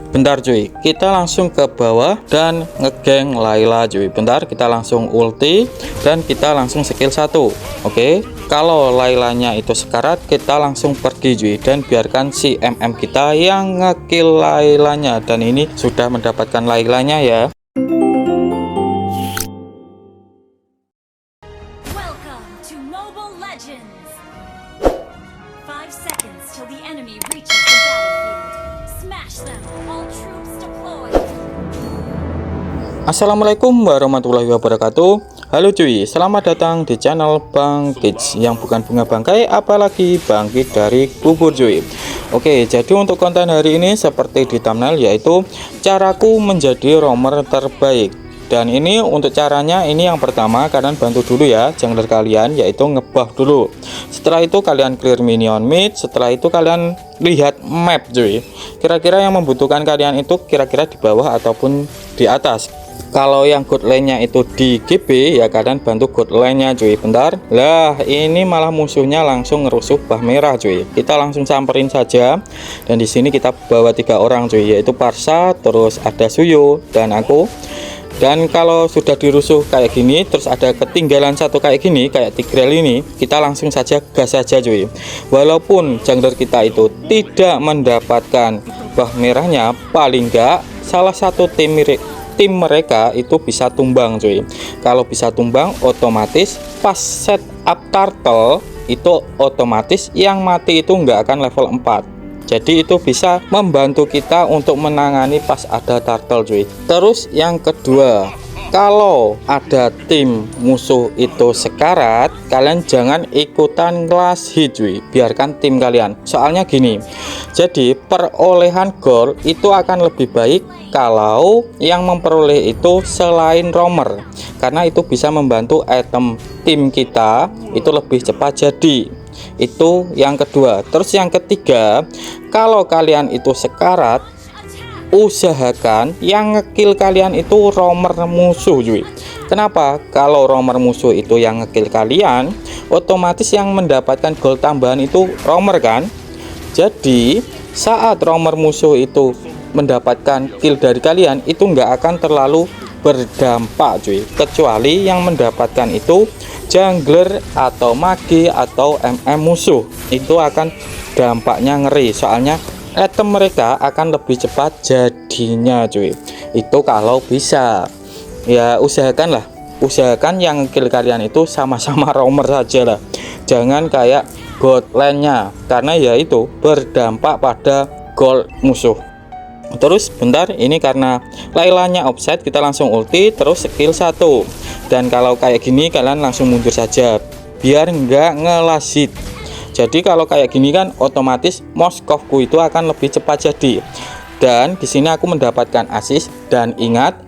Bentar cuy, kita langsung ke bawah dan ngegeng Layla cuy. Bentar, kita langsung ulti dan kita langsung skill 1. Oke, kalau Laylanya itu sekarat, kita langsung pergi cuy, dan biarkan si MM kita yang ngekill Laylanya. Dan ini sudah mendapatkan Laylanya ya. Welcome to Mobile Legends. 5 seconds till the enemy reaches the battlefield. Smash them. All troops deployed. Assalamualaikum warahmatullahi wabarakatuh. Halo cuy, selamat datang di channel Bang Kids yang bukan bunga bangkai, apalagi bangkit dari kubur cuy. Oke, jadi untuk konten hari ini seperti di thumbnail, yaitu caraku menjadi roamer terbaik. Dan ini untuk caranya, ini yang pertama kalian bantu dulu ya jungler kalian, yaitu ngebuff dulu. Setelah itu kalian clear minion mid, setelah itu kalian lihat map cuy. Kira-kira yang membutuhkan kalian itu kira-kira di bawah ataupun di atas. Kalau yang good lane-nya itu di GB, ya kalian bantu good lane-nya cuy. Bentar, lah ini malah musuhnya langsung ngerusuh bah merah cuy. Kita langsung samperin saja. Dan di sini kita bawa 3 orang cuy, yaitu Parsa, terus ada Suyo dan aku. Dan kalau sudah dirusuh kayak gini, terus ada ketinggalan satu kayak gini, kayak Tigreal ini, kita langsung saja gas saja cuy. Walaupun jungler kita itu tidak mendapatkan bah merahnya, paling enggak salah satu tim mereka itu bisa tumbang cuy. Kalau bisa tumbang, otomatis pas set up turtle itu otomatis yang mati itu enggak akan level 4. Jadi itu bisa membantu kita untuk menangani pas ada turtle cuy. Terus yang kedua, kalau ada tim musuh itu sekarat, kalian jangan ikutan last hit cuy, biarkan tim kalian. Soalnya gini, jadi perolehan gol itu akan lebih baik kalau yang memperoleh itu selain roamer, karena itu bisa membantu item tim kita itu lebih cepat jadi. Itu yang kedua. Terus yang ketiga, kalau kalian itu sekarat, usahakan yang ngekill kalian itu roamer musuh cuy. Kenapa? Kalau roamer musuh itu yang ngekill kalian, otomatis yang mendapatkan gol tambahan itu roamer kan. Jadi saat roamer musuh itu mendapatkan kill dari kalian, itu nggak akan terlalu berdampak cuy, kecuali yang mendapatkan itu jungler atau mage atau MM musuh. Itu akan dampaknya ngeri, soalnya item mereka akan lebih cepat jadinya cuy. Itu kalau bisa ya, usahakan yang kill kalian itu sama-sama roamer saja lah, jangan kayak god lane-nya, karena ya itu berdampak pada gold musuh. Terus bentar, ini karena Laylanya offset, kita langsung ulti terus skill 1. Dan kalau kayak gini kalian langsung mundur saja biar nggak ngelasit. Jadi kalau kayak gini kan otomatis Moskovku itu akan lebih cepat jadi. Dan di sini aku mendapatkan assist, dan ingat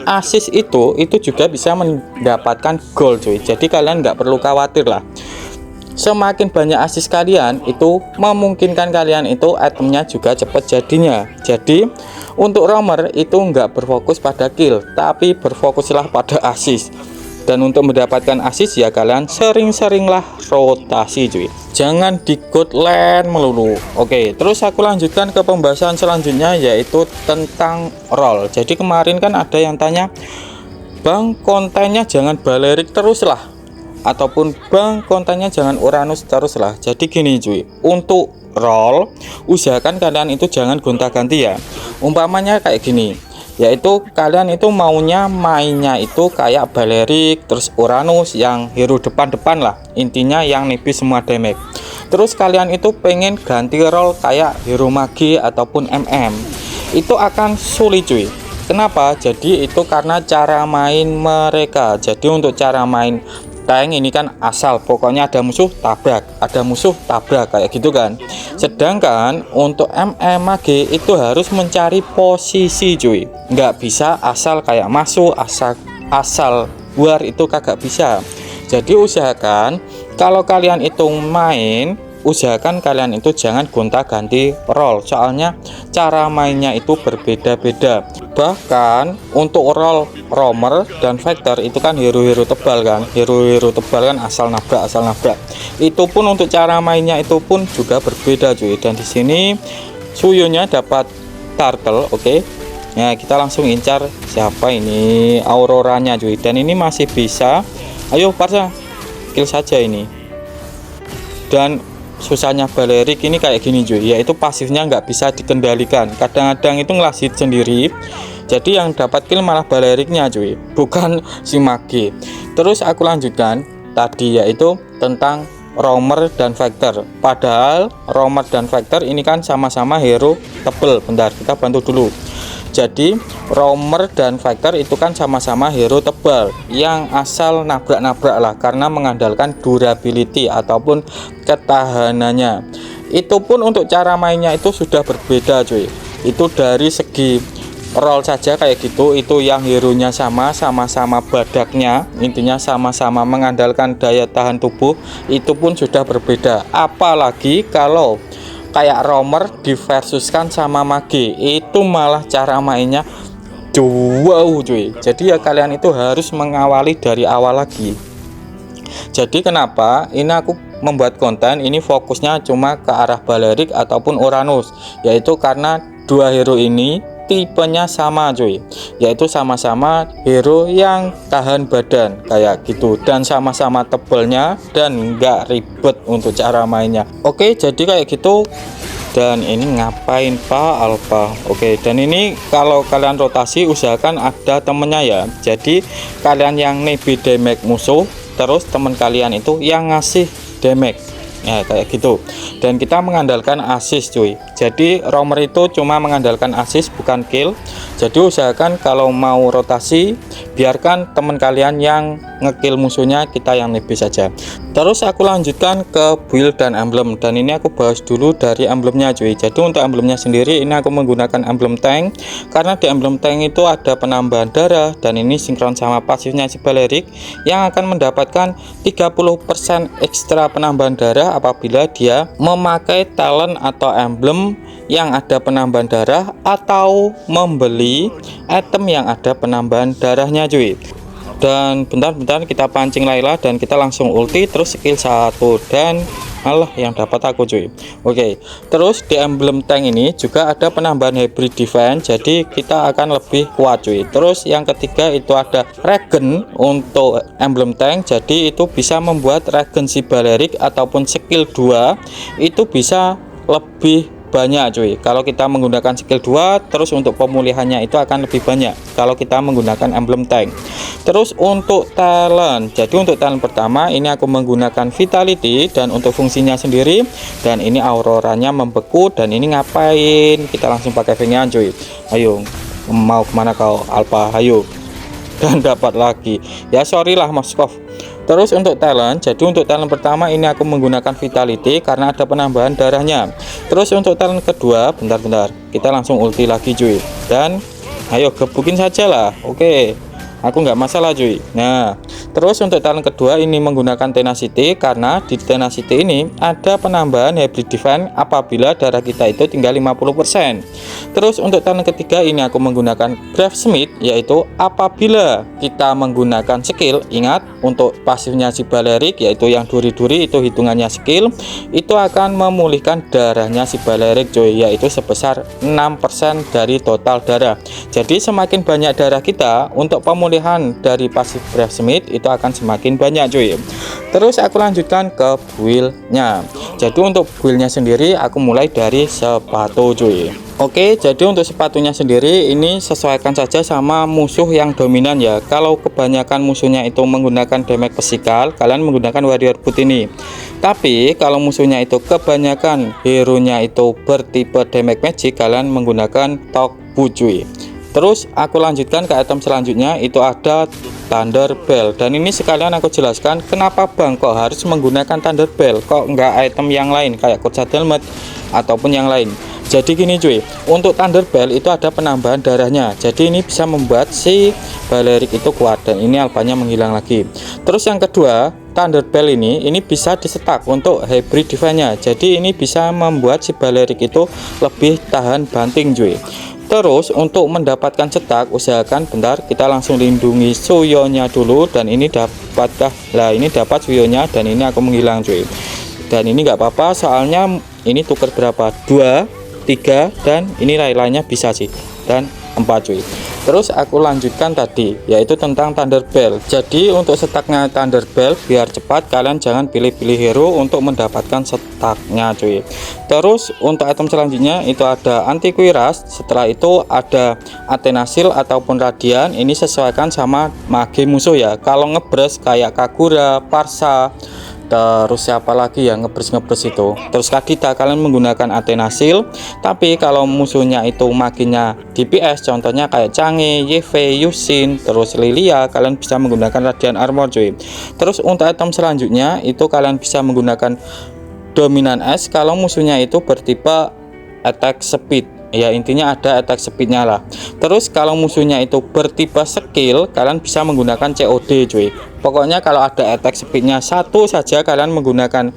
assist itu juga bisa mendapatkan gol cuy. Jadi kalian nggak perlu khawatir lah. Semakin banyak assist kalian, itu memungkinkan kalian itu itemnya juga cepat jadinya. Jadi untuk roamer itu nggak berfokus pada kill, tapi berfokuslah pada assist. Dan untuk mendapatkan assist ya kalian sering-seringlah rotasi cuy, jangan di god lane melulu. Oke, terus aku lanjutkan ke pembahasan selanjutnya, yaitu tentang role. Jadi kemarin kan ada yang tanya, Bang, kontennya jangan Balerik terus lah, ataupun Bang, kontennya jangan Uranus terus lah. Jadi gini cuy, untuk role usahakan kalian itu jangan gonta-ganti ya. Umpamanya kayak gini, yaitu kalian itu maunya mainnya itu kayak Balerik terus Uranus yang hero depan-depan lah, intinya yang nipis semua damage. Terus kalian itu pengen ganti role kayak hero magi ataupun MM, itu akan sulit cuy. Kenapa? Jadi itu karena cara main mereka. Jadi untuk cara main tank ini kan asal pokoknya ada musuh tabrak, ada musuh tabrak kayak gitu kan. Sedangkan untuk MMAG itu harus mencari posisi cuy, nggak bisa asal kayak masuk asal luar, itu kagak bisa. Jadi usahakan kalau kalian itu main, usahakan kalian itu jangan gonta-ganti role, soalnya cara mainnya itu berbeda-beda. Bahkan untuk role roamer dan fighter itu kan hero-hero tebal kan, hero-hero tebal kan asal nabrak. Itu pun untuk cara mainnya itu pun juga berbeda cuy. Dan di sini Suyonya dapat turtle. Oke. Nah, kita langsung incar siapa ini, Auroranya cuy. Dan ini masih bisa. Ayo Parsa, kill saja ini. Dan susahnya Balerik ini kayak gini cuy, yaitu pasifnya nggak bisa dikendalikan. Kadang-kadang itu ngelas hit sendiri. Jadi yang dapat kill malah Baleriknya cuy, bukan si Mage. Terus aku lanjutkan tadi, yaitu tentang Roamer dan Vector. Padahal Roamer dan Vector ini kan sama-sama hero tebel. Bentar, kita bantu dulu. Jadi Roamer dan Vector itu kan sama-sama hero tebal yang asal nabrak-nabrak lah, karena mengandalkan durability ataupun ketahanannya. Itu pun untuk cara mainnya itu sudah berbeda cuy. Itu dari segi roll saja kayak gitu, itu yang hero nya sama-sama badaknya, intinya sama-sama mengandalkan daya tahan tubuh, itu pun sudah berbeda. Apalagi kalau kayak Roamer diversuskan sama Mage, itu malah cara mainnya wow cuy. Jadi ya kalian itu harus mengawali dari awal lagi. Jadi kenapa ini aku membuat konten ini fokusnya cuma ke arah Balerik ataupun Uranus, yaitu karena dua hero ini tipenya sama cuy, yaitu sama-sama hero yang tahan badan kayak gitu, dan sama-sama tebelnya dan nggak ribet untuk cara mainnya. Oke, jadi kayak gitu. Dan ini ngapain Pak Alpha? Oke, dan ini kalau kalian rotasi usahakan ada temennya ya. Jadi kalian yang nebih damage musuh, terus teman kalian itu yang ngasih damage ya, kayak gitu. Dan kita mengandalkan assist cuy. Jadi Roamer itu cuma mengandalkan assist bukan kill. Jadi usahakan kalau mau rotasi biarkan teman kalian yang ngekill musuhnya, kita yang nebih saja. Terus aku lanjutkan ke build dan emblem, dan ini aku bahas dulu dari emblemnya cuy. Jadi untuk emblemnya sendiri ini aku menggunakan emblem tank, karena di emblem tank itu ada penambahan darah, dan ini sinkron sama pasifnya si Balerik yang akan mendapatkan 30% ekstra penambahan darah apabila dia memakai talent atau emblem yang ada penambahan darah atau membeli item yang ada penambahan darahnya cuy. Dan bentar-bentar kita pancing Layla dan kita langsung ulti, terus skill 1 dan Allah yang dapat aku cuy. Oke, terus di emblem tank ini juga ada penambahan hybrid defense, jadi kita akan lebih kuat cuy. Terus yang ketiga itu ada regen untuk emblem tank, jadi itu bisa membuat regen si Balerik ataupun skill 2 itu bisa lebih banyak cuy. Kalau kita menggunakan skill 2, terus untuk pemulihannya itu akan lebih banyak kalau kita menggunakan emblem tank. Terus untuk talent, jadi untuk talent pertama ini aku menggunakan vitality, dan untuk fungsinya sendiri, dan ini auroranya membeku, dan ini ngapain, kita langsung pakai Vengeance cuy. Ayo, mau kemana kau Alpha, ayo. Dan dapat lagi ya, sorry lah Moskov. Terus untuk talent, jadi untuk talent pertama ini aku menggunakan vitality karena ada penambahan darahnya. Terus untuk talent kedua, bentar-bentar, kita langsung ulti lagi cuy. Dan ayo gebukin saja lah. Oke, aku nggak masalah cuy. Nah, terus untuk talent kedua ini menggunakan tenacity, karena di tenacity ini ada penambahan hybrid defense apabila darah kita itu tinggal 50%. Terus untuk talent ketiga ini aku menggunakan Gravesmith, yaitu apabila kita menggunakan skill, ingat untuk pasifnya si Balerik yaitu yang duri-duri itu hitungannya skill, itu akan memulihkan darahnya si Balerik cuy, yaitu sebesar 6% dari total darah. Jadi semakin banyak darah kita, untuk pemulihan dari pasif Gravesmith itu akan semakin banyak cuy. Terus aku lanjutkan ke build-nya. Jadi untuk build-nya sendiri aku mulai dari sepatu cuy. Oke, jadi untuk sepatunya sendiri ini sesuaikan saja sama musuh yang dominan ya. Kalau kebanyakan musuhnya itu menggunakan damage physical, kalian menggunakan warrior boot ini. Tapi kalau musuhnya itu kebanyakan hero nya itu bertipe damage magic, kalian menggunakan talk boot cuy. Terus aku lanjutkan ke item selanjutnya, itu ada Thunder Bell. Dan ini sekalian aku jelaskan kenapa bang kok harus menggunakan Thunder Bell, kok enggak item yang lain kayak Kursa Helmet ataupun yang lain. Jadi gini cuy, untuk Thunder Bell itu ada penambahan darahnya, jadi ini bisa membuat si Balerik itu kuat, dan ini alpanya menghilang lagi. Terus yang kedua, Thunder Bell ini bisa disetak untuk hybrid defense-nya, jadi ini bisa membuat si Balerik itu lebih tahan banting cuy. Terus untuk mendapatkan cetak, usahakan bentar kita langsung lindungi Suyonya dulu, dan ini dapatkah? Lah ini dapat Suyonya, dan ini aku menghilang cuy. Dan ini nggak apa-apa soalnya ini tuker berapa? 2. 3, dan ini lain-lainnya bisa sih, dan 4 cuy. Terus aku lanjutkan tadi yaitu tentang Thunder Bell. Jadi untuk setaknya Thunder Bell biar cepat, kalian jangan pilih-pilih hero untuk mendapatkan setaknya cuy. Terus untuk item selanjutnya itu ada anti kuiras, setelah itu ada Athena Shield ataupun Radiant. Ini sesuaikan sama mage musuh ya. Kalau ngebres kayak Kagura, Parsa, terus siapa lagi yang ngebres itu, terus Kadita, kalian menggunakan Athena Shield. Tapi kalau musuhnya itu maginya DPS, contohnya kayak Change, Yeve, Yusin, terus Lilia, kalian bisa menggunakan Radiant Armor cuy. Terus untuk item selanjutnya itu kalian bisa menggunakan Dominan S kalau musuhnya itu bertipe attack speed ya, intinya ada attack speednya lah. Terus kalau musuhnya itu bertipe skill, kalian bisa menggunakan COD cuy. Pokoknya kalau ada attack speednya 1 saja, kalian menggunakan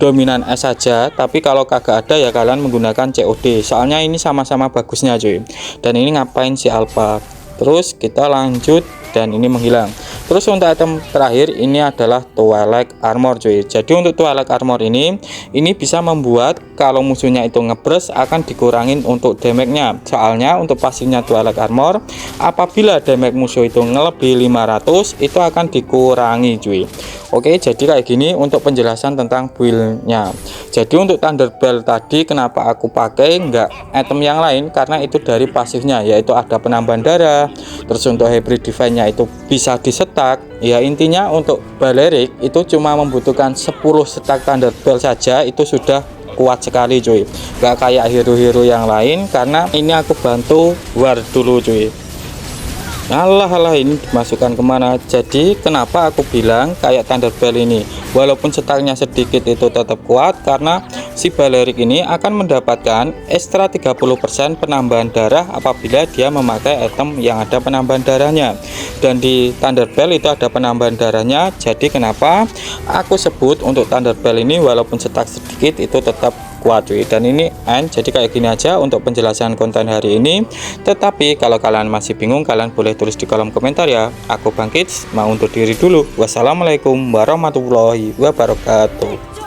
Dominan S saja. Tapi kalau kagak ada ya kalian menggunakan COD, soalnya ini sama-sama bagusnya cuy. Dan ini ngapain si Alpha. Terus kita lanjut, dan ini menghilang. Terus untuk item terakhir ini adalah Twilight Armor cuy. Jadi untuk Twilight Armor ini bisa membuat kalau musuhnya itu ngebres akan dikurangin untuk damage-nya. Soalnya untuk pasifnya Twilight Armor, apabila damage musuh itu ngelebihi 500 itu akan dikurangi cuy. Oke, jadi kayak gini untuk penjelasan tentang build-nya. Jadi untuk Thunder Bell tadi kenapa aku pakai enggak item yang lain, karena itu dari pasifnya yaitu ada penambahan darah. Terus untuk Hybrid Divine-nya itu bisa disetak. Ya intinya untuk Balerik itu cuma membutuhkan 10 setak Thunder Bell saja itu sudah kuat sekali cuy. Gak kayak hero-hero yang lain, karena ini aku bantu war dulu cuy. Alah ini dimasukkan kemana. Jadi kenapa aku bilang kayak Thunder Bell ini walaupun setaknya sedikit itu tetap kuat, karena si Balerik ini akan mendapatkan ekstra 30% penambahan darah apabila dia memakai item yang ada penambahan darahnya. Dan di Thunder Bell itu ada penambahan darahnya. Jadi kenapa aku sebut untuk Thunder Bell ini walaupun setak sedikit itu tetap kuat cuy. Dan ini jadi kayak gini aja untuk penjelasan konten hari ini. Tetapi kalau kalian masih bingung, kalian boleh tulis di kolom komentar ya. Aku Bang Kids mau undur diri dulu. Wassalamualaikum warahmatullahi wabarakatuh.